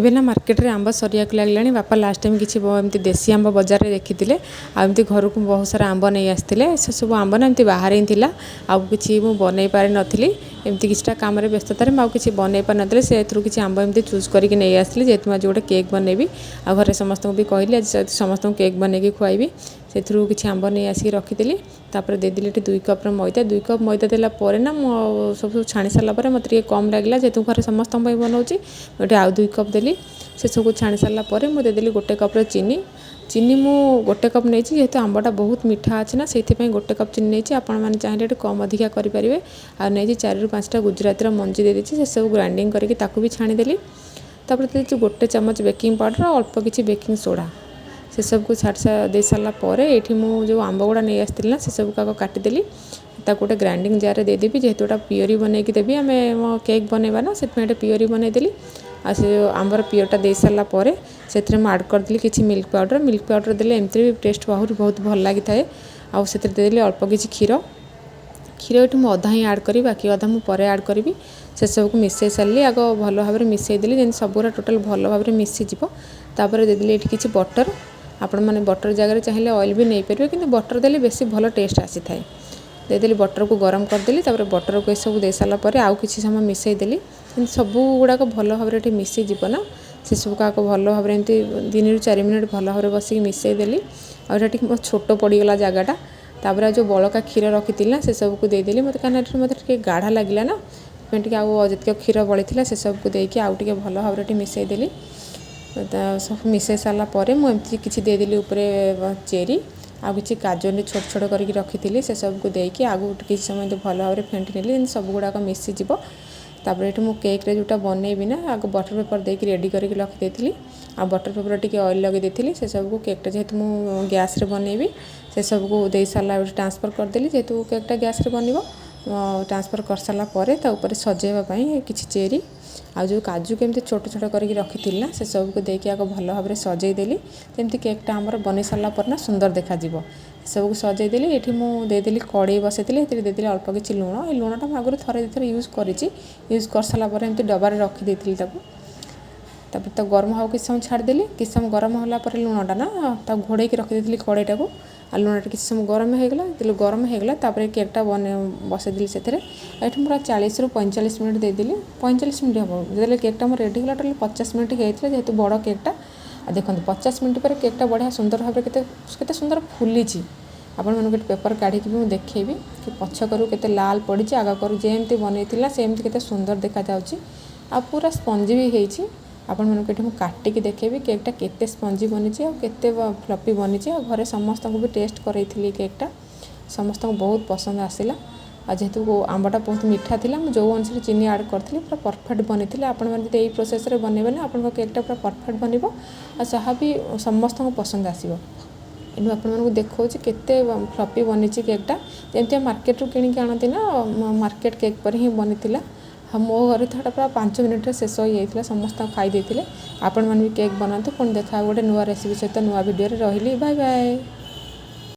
एबे ना मार्केट रे आंब सरिया लागलानी बापा लास्ट टाइम किसी एमती देसी आंब बजार रे देखी आमती घर को बहुत सारा आंब नहीं आसते से सब आंब ना एमती बाहर ही थिला आउ किसी मु बनई पारि नथली एमती किछटा काम रे व्यस्ततार मुझे किसी बनई पार नथले से किसी आंब एमती चूज करके नहीं आसली जेहेतु आज गोटे केक बनैबी आ घरे समस्त भी कहली आज समस्त केक बनैकी खुआबी से किसी आंब नहीं आसिक रखीदी तापर देदेली 2 कप मैदा 2 कप मैदा देला पर ना सब छाणी सारापर मत कम लगे जेहेतु घर समस्त बनाऊँगी गोटे आउ 2 कप देली से सब छाणी सारापर मुझे देदेली 1 कप चीनी चीनी मु 1 कप नहीं जेहेतु आंबटा बहुत मीठा अच्छे ना से 1 कप चीनी नहीं आपण मैंने चाहिए कम अधिका करेंगे आ नहीं 4 ରୁ 5टा गुजराती मंजी दे से सब ग्राइंडिंग करके भी छाणीदेली तापर देती 1 चामच बेकिंग पाउडर अल्प किसी बेकिंग सोडा से सब को छाड़ दे सारापर ये मुझे आंब गुड़ा नहीं आसती ना से सब का काटिदेली गोटे ग्राइंडिंग जार देदेवी जेहेतु गोटा पियोरी बनैकी देवी आम केक बनैबा ना से पियोरी बनईदेली आ से आंबर पियोरटा दे सारापर से आड करदेली किसी मिल्क पाउडर देले एमती भी टेस्ट बहुत भल लगी थाए आउ से देदेली अल्प किसी क्षीर ये मुझे अधा ही आड करी बाकी अधा मुझे आड करी से सबको मिसई सारे आग भल भाव में मिसईदेली जमी सबूरा टोटाल भल भाव में मिसीज तापर देदेली ये किसी बटर आपण मैंने बटर जगह चाहिए ऑयल भी नहीं पारे कि बटर देले बेसी भल टेस्ट आसी थाए देदेली बटर को गरम करदेली तापर बटर को सब दे सारापर आउ किसी समय मिसईदेली सब गुड़ाक भल भाव में मिसीज ना से सब का भल भाव में 3 ରୁ 4 मिनट भल भाव में बसिक मिसईदेली आटा छोट पड़गला जगहटा तापर जो बड़का क्षीर रखी ना से सबको देदेली मत मतलब गाढ़ा लगे ना टे आउ जितक क्षीर बड़ी से सबको देकी आउ टे भल भाव में मिसईदेली सब मिसई सारापर मुझे किसी देदेली उपरे चेरी आ किसी काजू छोट छोट करके रखी से सबको देकी आगू किसी समय भल भाव में फेंटी नेली सब गुड़ाक मिसीज तापर ये मुझे केक रे जोटा बनैबी ना आग बटर पेपर देकी रेडी करके रखी आ बटर पेपर टी ऑयल लगे देती से सबको केकटा जेहेतु मुझे गैस रे बनैबी से सबको दे सारा ट्रांसफर करदेली जेहेतु केकटा गैस रे बनब ट्रांसफर कर सारापर सजाइवाई किसी चेरी आ जो काजू केमती छोट छोट करके रखी ना से सबको देकी आग भल भाव में सजईदेली जमी केकटा आमर बन सारापर ना सुंदर देखा सबको सजईदेली ये मुझे देदेली कड़े बसईली देदेली अल्प किसी लुण ये लुणटा आगुरी थरे दुथर यूज यूज कर सारापर एमती डबार रखीदी तापर तो गरम हाँ किसी समय छाड़देली किसी समय गरम होगापर लुणटा ना घोड़े रखीदी कड़ेटा को आ लुणटा किसी समय गरम होगला गरम होगला केकटा बसईदेली से पूरा 40 ରୁ 45 मिनट देदेली 45 मिनट हम जो केकटा मोर रेडी होगा टोटल 50 मिनट होता है जेहेतु बड़ केकटा आ देखो 50 मिनट पर केकटा बढ़िया सुंदर भाव में केते सुंदर फुली आपण मैंने गोटे पेपर काढ़ी भी देखेबी कि पछकरू केते लाल पड़ी आग करू जेमती बनई सेमती केते सुंदर देखा जाउची आ पूरा स्पंजी भी होईची आपण मैंने मुझे काटिकी देखेबी केकटा केते स्पंजी बनी केते फ्लफी बनी घरे समस्त भी टेस्ट करी केकटा समस्त बहुत पसंद आसला आ जेहेतु आंबटा बहुत मीठा था मुझे जो अनुसार चीनी आड करी पूरा परफेक्ट बनी आपण मैंने यही प्रोसेस रे बनइबे ना आपण केकटा पूरा परफेक्ट बन आ भी समस्त पसंद आसो एनु आपको देखा केते फ्लफी बनी केकटा जमी मार्केट रू किणिक आनती ना मार्केट केक पर ही बनी हाँ मो घर तो पूरा 5 मिनट शेष हो जाता समस्त खाई आपण मैंने भी केक बनाते पुणी देखा गोटे नुआ रेसिपी सहित नुआ वीडियो रही बाय बाय।